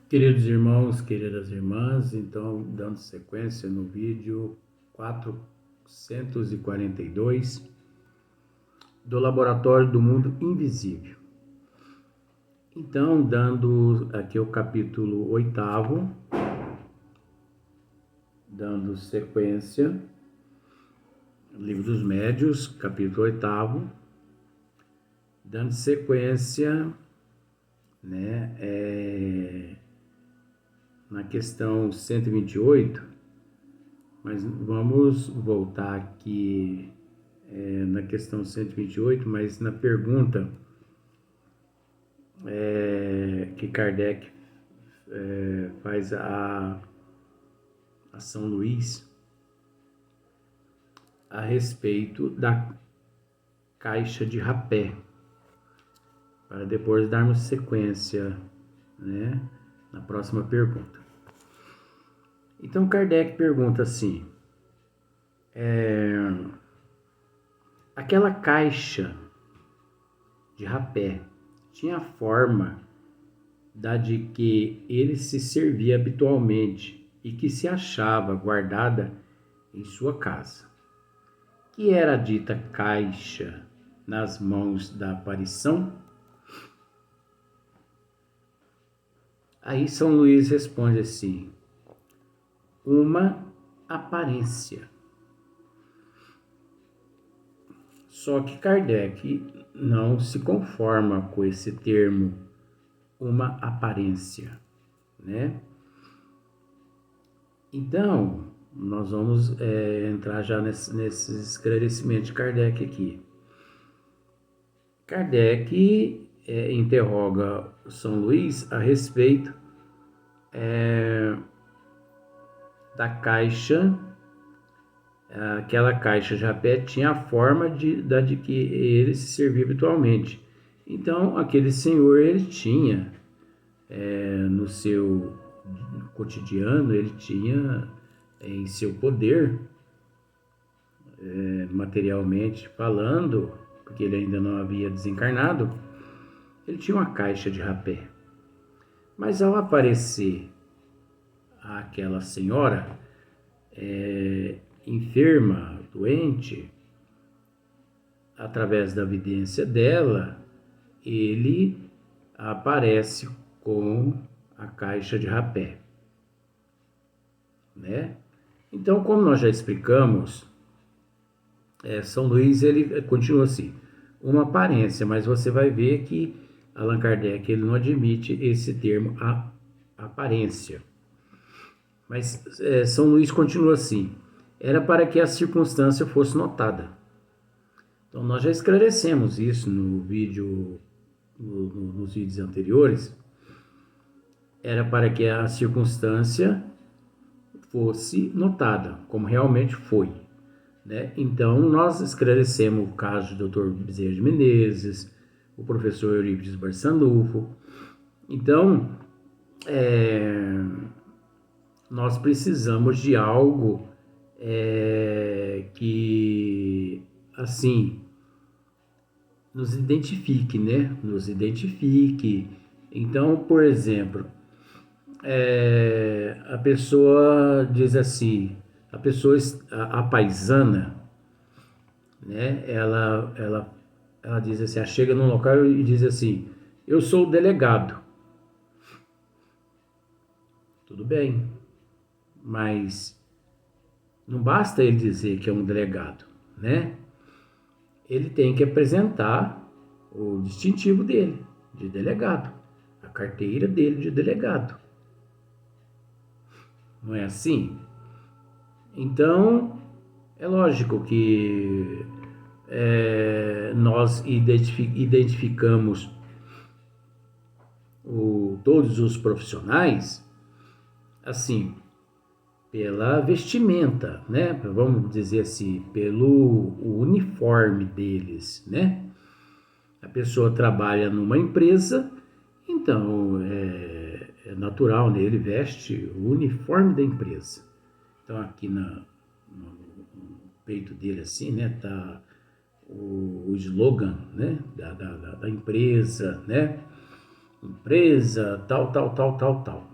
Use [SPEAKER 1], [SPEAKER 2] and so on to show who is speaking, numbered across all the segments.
[SPEAKER 1] Queridos irmãos, queridas irmãs, então, dando sequência no vídeo 442 do Laboratório do Mundo Invisível. Então, dando aqui o capítulo 8º, dando sequência, Livro dos Médiuns, capítulo 8º, dando sequência, na questão 128, mas vamos voltar aqui na questão 128, mas na pergunta que Kardec faz a São Luís a respeito da caixa de rapé, para depois darmos sequência, na próxima pergunta. Então Kardec pergunta assim: aquela caixa de rapé tinha a forma da de que ele se servia habitualmente e que se achava guardada em sua casa, que era a dita caixa nas mãos da aparição? Aí São Luís responde assim: uma aparência. Só que Kardec não se conforma com esse termo, uma aparência, Então, nós vamos entrar já nesse esclarecimento de Kardec aqui. Kardec interroga São Luís a respeito da caixa. Aquela caixa de rapé tinha a forma da de que ele se servia habitualmente. Então, aquele senhor, ele tinha, no seu cotidiano, ele tinha em seu poder, materialmente falando, porque ele ainda não havia desencarnado, ele tinha uma caixa de rapé. Mas ao aparecer aquela senhora enferma, doente, através da vidência dela, ele aparece com a caixa de rapé, Então, como nós já explicamos, São Luís, ele continua assim, uma aparência, mas você vai ver que Allan Kardec, ele não admite esse termo, aparência. Mas São Luís continua assim, era para que a circunstância fosse notada. Então, nós já esclarecemos isso no vídeo, nos vídeos anteriores. Era para que a circunstância fosse notada, como realmente foi, Então, nós esclarecemos o caso do Dr. Bezerra de Menezes, o professor Eurípides Barçanufo. Então, nós precisamos de algo que, assim, nos identifique, Nos identifique. Então, por exemplo, a pessoa diz assim, a paisana, ela diz assim, ela chega num local e diz assim, eu sou o delegado. Tudo bem, mas não basta ele dizer que é um delegado, Ele tem que apresentar o distintivo dele, de delegado, a carteira dele de delegado. Não é assim? Então, é lógico que nós identificamos todos os profissionais, assim, pela vestimenta, Vamos dizer assim, pelo uniforme deles, A pessoa trabalha numa empresa, então é natural, ele veste o uniforme da empresa. Então aqui no peito dele assim, tá o slogan, da empresa, Empresa tal, tal, tal, tal, tal.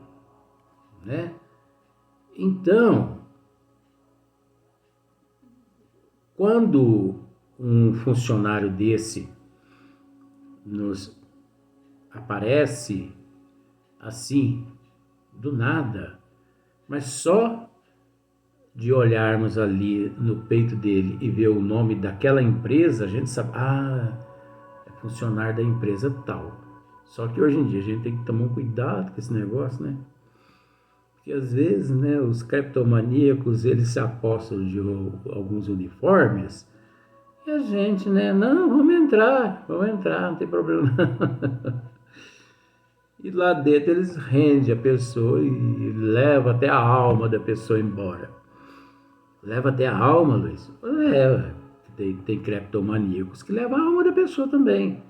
[SPEAKER 1] né? Então, quando um funcionário desse nos aparece assim, do nada, mas só de olharmos ali no peito dele e ver o nome daquela empresa, a gente sabe, é funcionário da empresa tal. Só que hoje em dia a gente tem que tomar um cuidado com esse negócio, né? Porque às vezes, né, os criptomaníacos, eles se apossam de alguns uniformes e a gente, né, não, vamos entrar, não tem problema não. E lá dentro eles rendem a pessoa e leva até a alma da pessoa embora. Leva até a alma, Luiz? Tem criptomaníacos que levam a alma da pessoa também.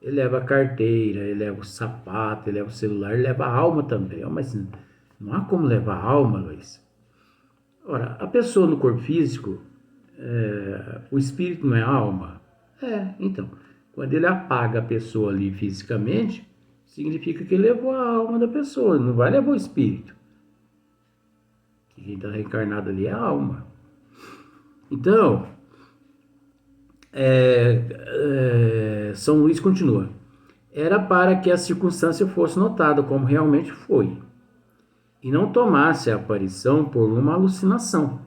[SPEAKER 1] Ele leva a carteira, ele leva o sapato, ele leva o celular, ele leva a alma também. Mas não há como levar a alma, Luiz. Ora, a pessoa no corpo físico, o espírito não é a alma? Então, quando ele apaga a pessoa ali fisicamente, significa que ele levou a alma da pessoa, não vai levar o espírito. Quem está reencarnado ali é a alma. Então, São Luís continua. Era para que a circunstância fosse notada como realmente foi, e não tomasse a aparição por uma alucinação,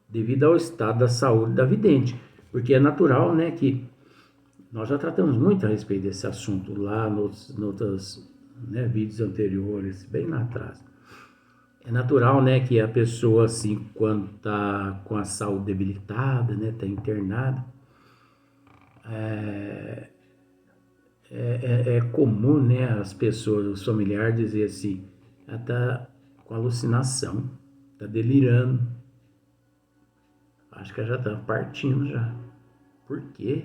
[SPEAKER 1] devido ao estado da saúde da vidente. Porque é natural, né, que nós já tratamos muito a respeito desse assunto lá nos outros, né, vídeos anteriores, bem lá atrás. É natural, né, que a pessoa, assim, quando está com a saúde debilitada, né, está internada, é comum, né, as pessoas, os familiares dizer assim, ela está com alucinação, está delirando, acho que ela já está partindo já. Por quê?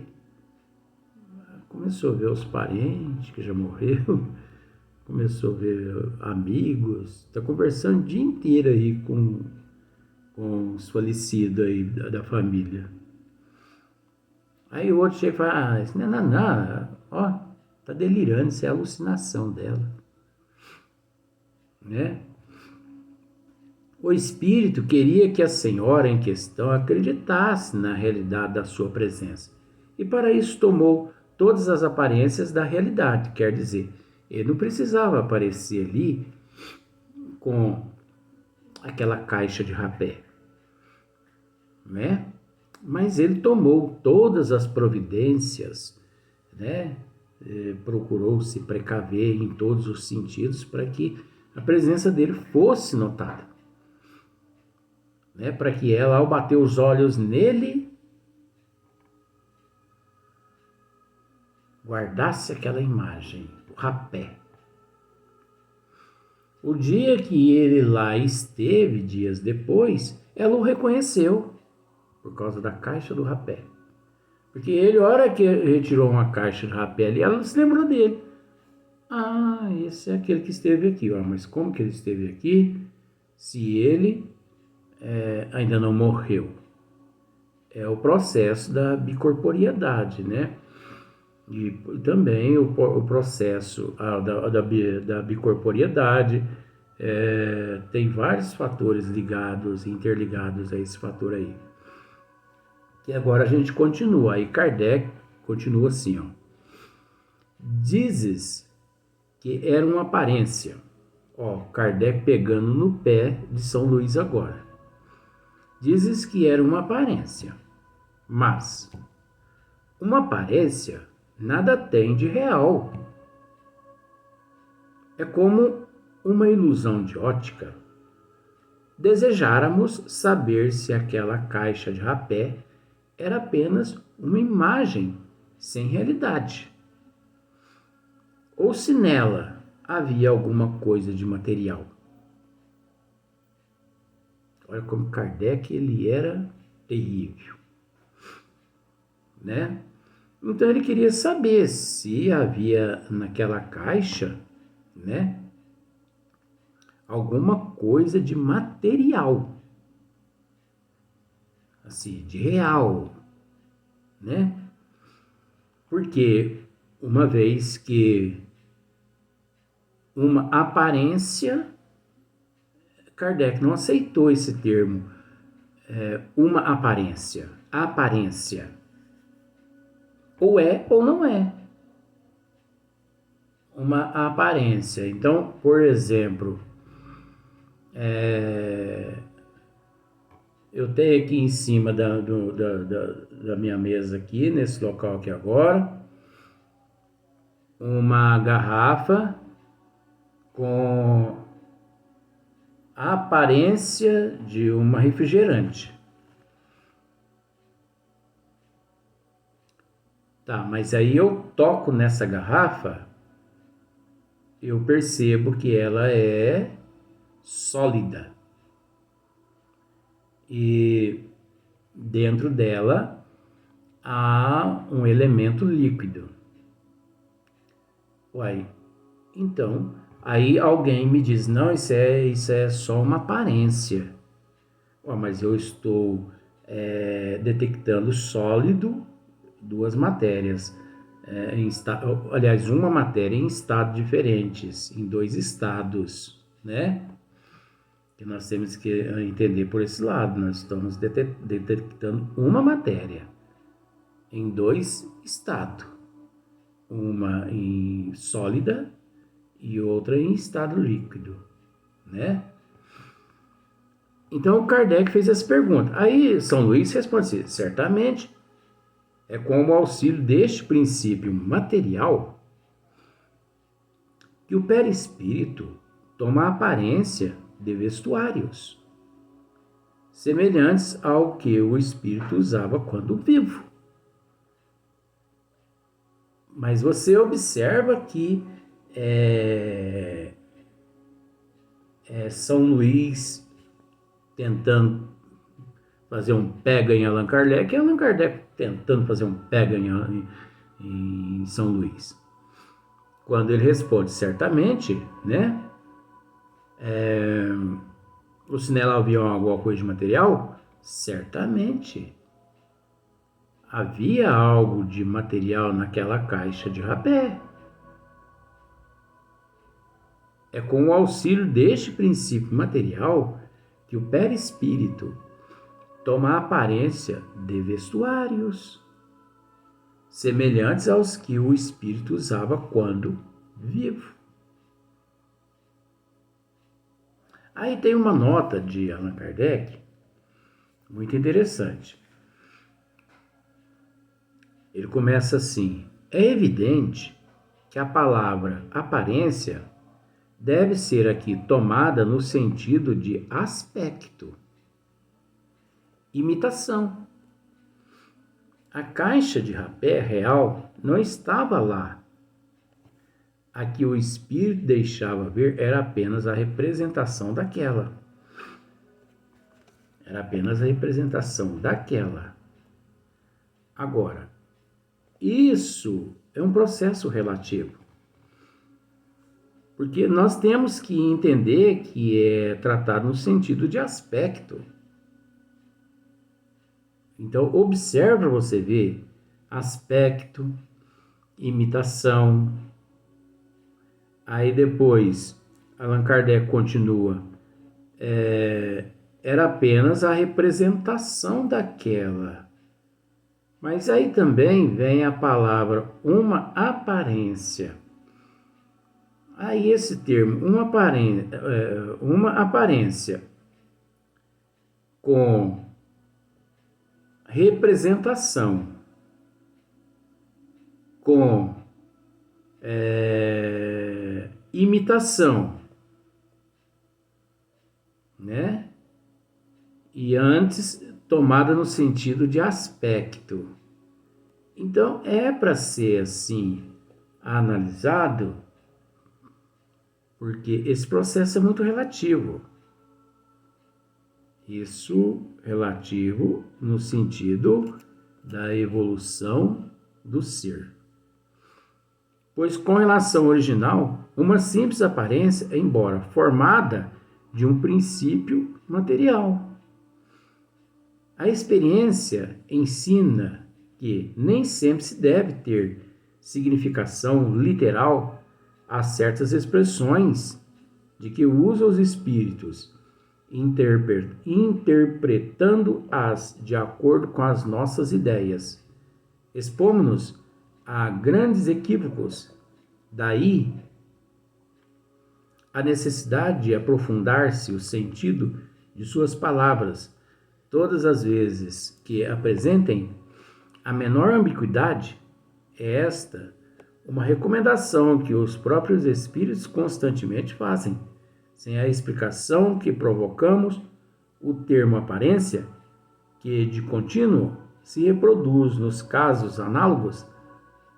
[SPEAKER 1] Começou a ver os parentes que já morreu, começou a ver amigos, está conversando o dia inteiro aí com os falecidos aí da família. Aí o outro chega e fala, isso não é nada, ó, tá delirando, isso é alucinação dela, né? O espírito queria que a senhora em questão acreditasse na realidade da sua presença. E para isso tomou todas as aparências da realidade, quer dizer, ele não precisava aparecer ali com aquela caixa de rapé, né? Mas ele tomou todas as providências, né? Procurou se precaver em todos os sentidos para que a presença dele fosse notada, né? Para que ela, ao bater os olhos nele, guardasse aquela imagem, o rapé. O dia que ele lá esteve, dias depois, ela o reconheceu por causa da caixa do rapé. Porque ele, a hora que retirou uma caixa de rapé ali, ela se lembrou dele. Esse é aquele que esteve aqui. Mas como que ele esteve aqui se ele ainda não morreu? É o processo da bicorporiedade, né? E também o processo da bicorporiedade tem vários fatores ligados, interligados a esse fator aí. E agora a gente continua. Aí Kardec continua assim, ó. Dizes que era uma aparência. Ó, Kardec pegando no pé de São Luís agora. Dizes que era uma aparência, mas uma aparência nada tem de real. É como uma ilusão de ótica. Desejáramos saber se aquela caixa de rapé era apenas uma imagem sem realidade, ou se nela havia alguma coisa de material. Olha como Kardec ele era terrível, né? Então ele queria saber se havia naquela caixa, né, alguma coisa de material, assim, de real, né? Porque uma vez que uma aparência Kardec não aceitou esse termo, uma aparência. Aparência. Ou é ou não é. Uma aparência. Então, por exemplo, eu tenho aqui em cima da minha mesa aqui, nesse local aqui agora, uma garrafa com a aparência de uma refrigerante. Tá, mas aí eu toco nessa garrafa, eu percebo que ela é sólida. E dentro dela há um elemento líquido. Uai, então, aí alguém me diz, não, isso é só uma aparência. Ué, mas eu estou detectando sólido, duas matérias, aliás, uma matéria em estados diferentes, em dois estados, né? Que nós temos que entender por esse lado. Nós estamos detectando uma matéria em dois estados, uma em sólida e outra em estado líquido, né? Então Kardec fez essa pergunta. Aí São Luís responde assim, certamente é com o auxílio deste princípio material que o perispírito toma a aparência de vestuários, semelhantes ao que o espírito usava quando vivo. Mas você observa que São Luís tentando fazer um pega em Allan Kardec, e Allan Kardec tentando fazer um pega em São Luís. Quando ele responde, certamente, né? O sinal havia alguma coisa de material? Certamente. Havia algo de material naquela caixa de rapé. É com o auxílio deste princípio material que o perispírito toma a aparência de vestuários, semelhantes aos que o espírito usava quando vivo. Aí tem uma nota de Allan Kardec, muito interessante. Ele começa assim, é evidente que a palavra aparência deve ser aqui tomada no sentido de aspecto, imitação. A caixa de rapé real não estava lá. A que o espírito deixava ver era apenas a representação daquela. Era apenas a representação daquela. Agora, isso é um processo relativo. Porque nós temos que entender que é tratado no sentido de aspecto. Então, observa você ver aspecto, imitação. Aí depois, Allan Kardec continua. Era apenas a representação daquela. Mas aí também vem a palavra uma aparência. Aí esse termo, uma aparência com representação, com imitação, né? E antes tomada no sentido de aspecto. Então é para ser assim analisado, porque esse processo é muito relativo. Isso relativo no sentido da evolução do ser. Pois com relação ao original, uma simples aparência, embora formada de um princípio material. A experiência ensina que nem sempre se deve ter significação literal a certas expressões de que usam os espíritos, interpretando-as de acordo com as nossas ideias. Expomos-nos a grandes equívocos. Daí a necessidade de aprofundar-se o sentido de suas palavras, todas as vezes que apresentem a menor ambiguidade. É esta uma recomendação que os próprios espíritos constantemente fazem. Sem a explicação que provocamos, o termo aparência, que de contínuo se reproduz nos casos análogos,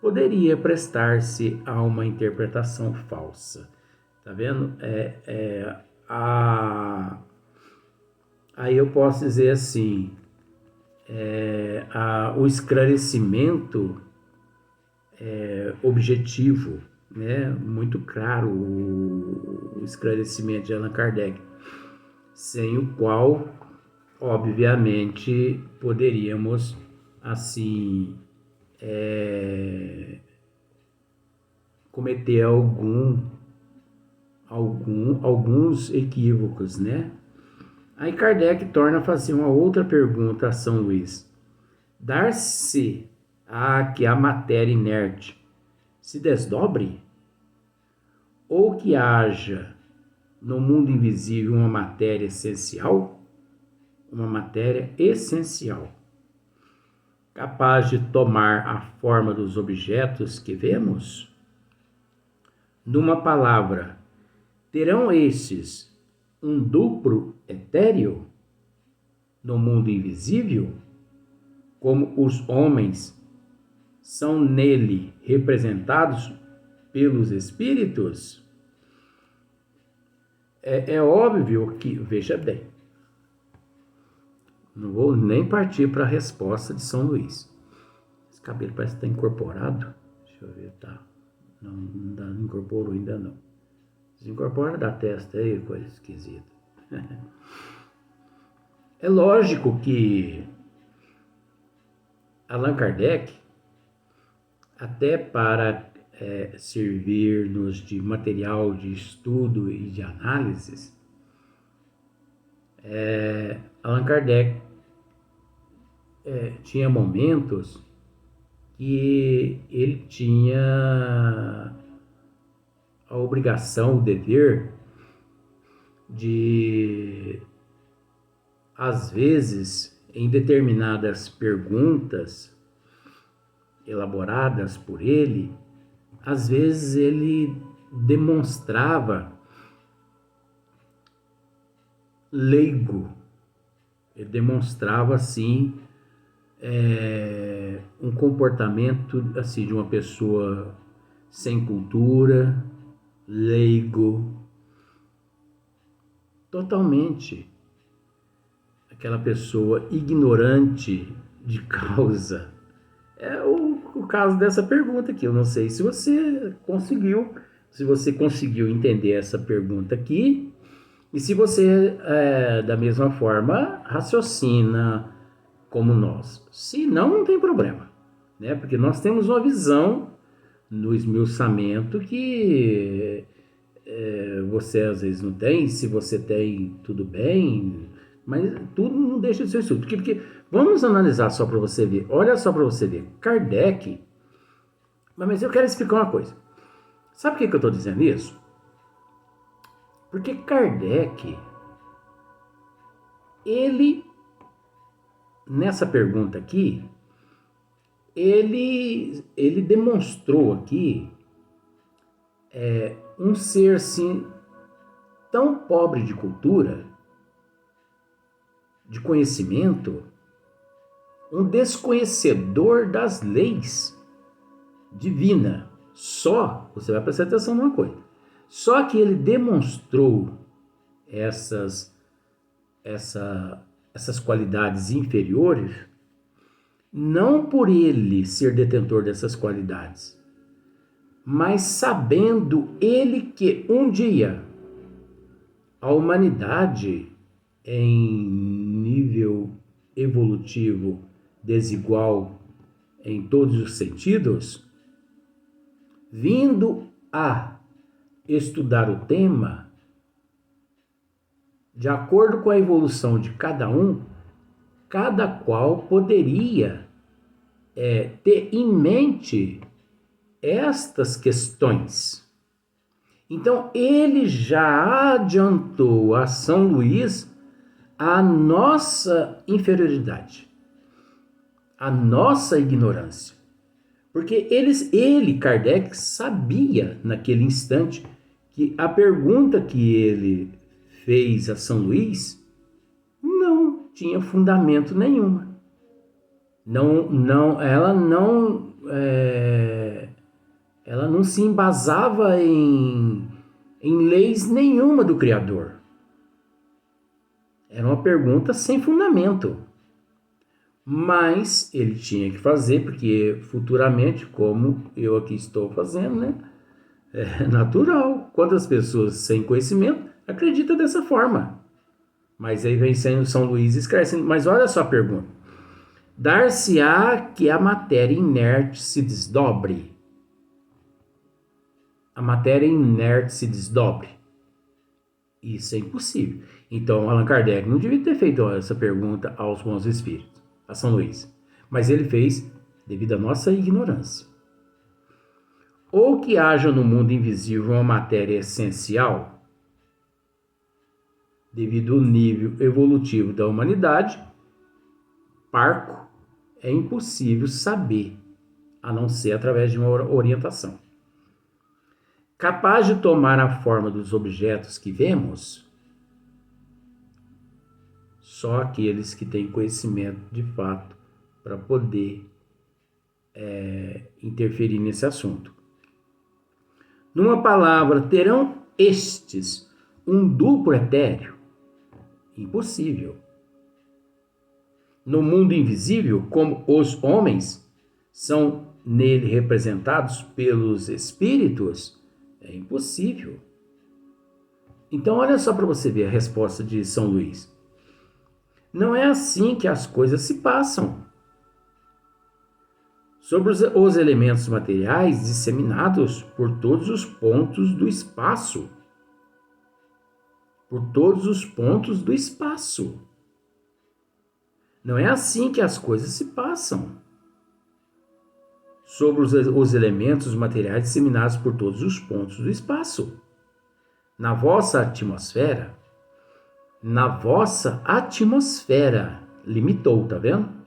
[SPEAKER 1] poderia prestar-se a uma interpretação falsa. Tá vendo? Aí eu posso dizer assim, o esclarecimento objetivo, né? Muito claro o esclarecimento de Allan Kardec, sem o qual, obviamente, poderíamos, assim, cometer alguns equívocos, né? Aí Kardec torna a fazer uma outra pergunta a São Luís. Dar-se-á que a matéria inerte se desdobre? Ou que haja no mundo invisível uma matéria essencial? Uma matéria essencial, capaz de tomar a forma dos objetos que vemos? Numa palavra, terão estes um duplo etéreo no mundo invisível, como os homens são nele representados pelos espíritos? É óbvio que, veja bem, não vou nem partir para a resposta de São Luís. Esse cabelo parece que está incorporado. Deixa eu ver, tá. Não incorporou ainda não. Desincorpora da testa aí, coisa esquisita. É lógico que Allan Kardec, até para servir-nos de material de estudo e de análises, Allan Kardec tinha momentos que ele tinha a obrigação, o dever de, às vezes, em determinadas perguntas elaboradas por ele, às vezes ele demonstrava leigo, ele demonstrava assim um comportamento assim de uma pessoa sem cultura, leigo, totalmente aquela pessoa ignorante de causa. É o caso dessa pergunta aqui. Eu não sei se você conseguiu entender essa pergunta aqui, e se você, da mesma forma, raciocina como nós. Se não, não tem problema, né? Porque nós temos uma visão no esmiuçamento que você às vezes não tem. Se você tem, tudo bem, mas tudo não deixa de ser estudo. Porque vamos analisar só para você ver. Olha só para você ver. Kardec. Mas eu quero explicar uma coisa. Sabe por que eu estou dizendo isso? Porque Kardec, ele, nessa pergunta aqui, ele demonstrou aqui um ser assim, tão pobre de cultura, de conhecimento, um desconhecedor das leis divinas. Só, você vai prestar atenção numa coisa, só que ele demonstrou essas qualidades inferiores, não por ele ser detentor dessas qualidades, mas sabendo ele que um dia a humanidade, em nível evolutivo desigual em todos os sentidos, vindo a estudar o tema de acordo com a evolução de cada um, cada qual poderia ter em mente estas questões. Então, ele já adiantou a São Luís a nossa inferioridade, a nossa ignorância. Porque ele, Kardec, sabia naquele instante que a pergunta que ele fez a São Luís não tinha fundamento nenhuma. Ela não se embasava em leis nenhuma do Criador. Era uma pergunta sem fundamento. Mas ele tinha que fazer, porque futuramente, como eu aqui estou fazendo, né? É natural. Quantas pessoas sem conhecimento acreditam dessa forma? Mas aí vem São Luís e escreve. Mas olha só a pergunta. Dar-se-á que a matéria inerte se desdobre? A matéria inerte se desdobre? Isso é impossível. Então, Allan Kardec não devia ter feito essa pergunta aos bons espíritos, a São Luís. Mas ele fez devido à nossa ignorância. Ou que haja no mundo invisível uma matéria essencial, devido ao nível evolutivo da humanidade, parco, é impossível saber, a não ser através de uma orientação. Capaz de tomar a forma dos objetos que vemos, só aqueles que têm conhecimento de fato para poder interferir nesse assunto. Numa palavra, terão estes um duplo etéreo? Impossível. No mundo invisível, como os homens são nele representados pelos espíritos, é impossível. Então, olha só para você ver a resposta de São Luís. Não é assim que as coisas se passam. Sobre os elementos materiais disseminados por todos os pontos do espaço. Por todos os pontos do espaço. Não é assim que as coisas se passam. Sobre os elementos materiais disseminados por todos os pontos do espaço. Na vossa atmosfera, limitou, tá vendo?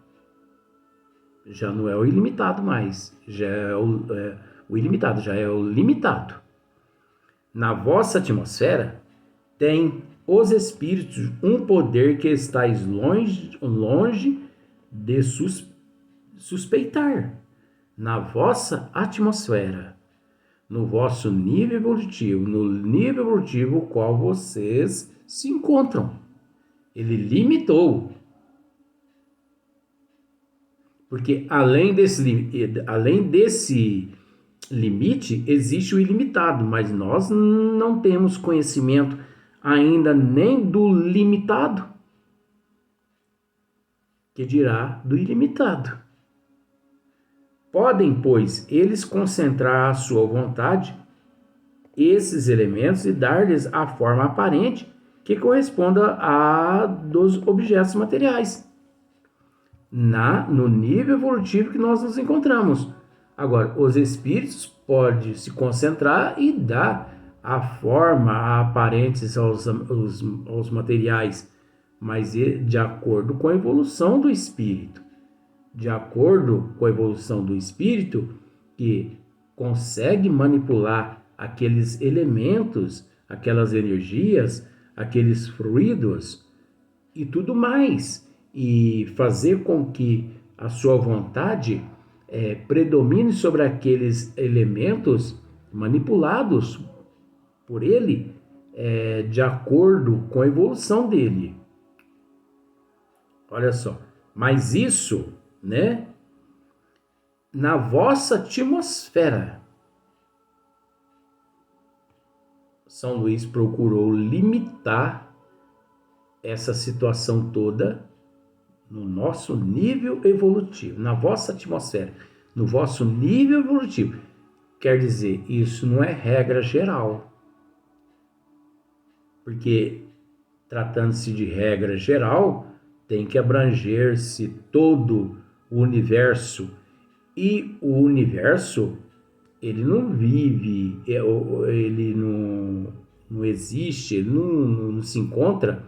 [SPEAKER 1] Já não é o ilimitado mais, já é o ilimitado, já é o limitado. Na vossa atmosfera tem os espíritos um poder que estáis longe de suspeitar. Na vossa atmosfera, no vosso nível evolutivo, no nível evolutivo no qual vocês se encontram. Ele limitou. Porque além desse limite, existe o ilimitado, mas nós não temos conhecimento ainda nem do limitado, que dirá do ilimitado. Podem, pois, eles concentrar à sua vontade esses elementos e dar-lhes a forma aparente que corresponda à dos objetos materiais, no nível evolutivo que nós nos encontramos. Agora, os espíritos podem se concentrar e dar a forma aparente aos materiais, mas de acordo com a evolução do espírito. De acordo com a evolução do espírito, que consegue manipular aqueles elementos, aquelas energias, aqueles fluidos e tudo mais, e fazer com que a sua vontade predomine sobre aqueles elementos manipulados por ele, de acordo com a evolução dele. Olha só, mas isso, né, na vossa atmosfera. São Luís procurou limitar essa situação toda no nosso nível evolutivo, na vossa atmosfera, no vosso nível evolutivo. Quer dizer, isso não é regra geral. Porque tratando-se de regra geral, tem que abranger-se todo o universo. E o universo, ele não vive, ele não existe, ele não se encontra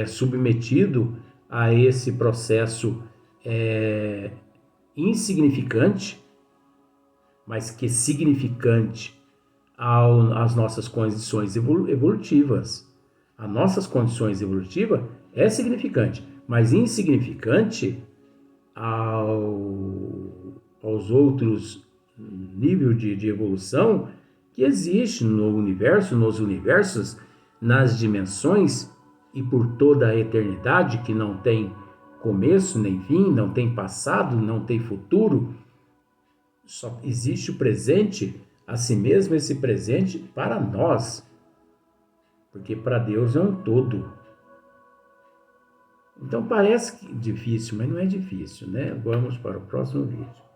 [SPEAKER 1] submetido a esse processo insignificante, mas que é significante às nossas condições evolutivas. As nossas condições evolutivas é significante, mas insignificante aos outros níveis de evolução que existe no universo, nos universos, nas dimensões e por toda a eternidade, que não tem começo nem fim, não tem passado, não tem futuro, só existe o presente, assim mesmo esse presente para nós, porque para Deus é um todo. Então parece difícil, mas não é difícil, né? Vamos para o próximo vídeo.